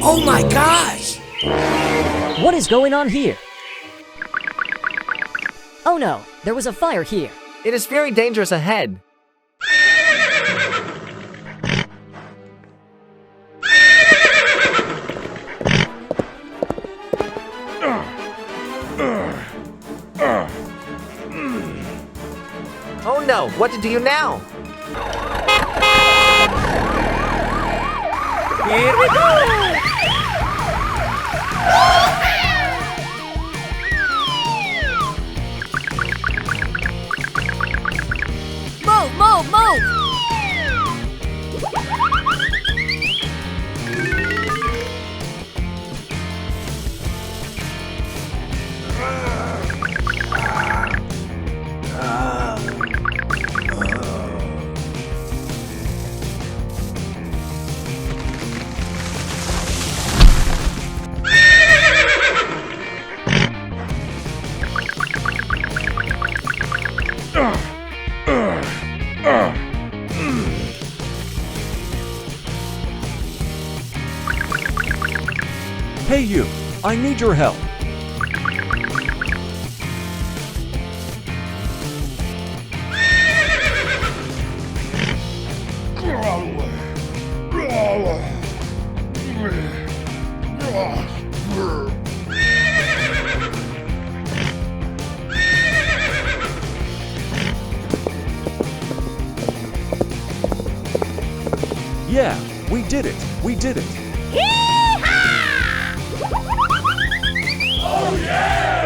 Oh my gosh! What is going on here? Oh no, there was a fire here. It is very dangerous ahead. Oh no, what to do now? Here we go! Move, move, move! Hey you, I need your help. Yeah, we did it. We did it. Yee-haw! Oh yeah!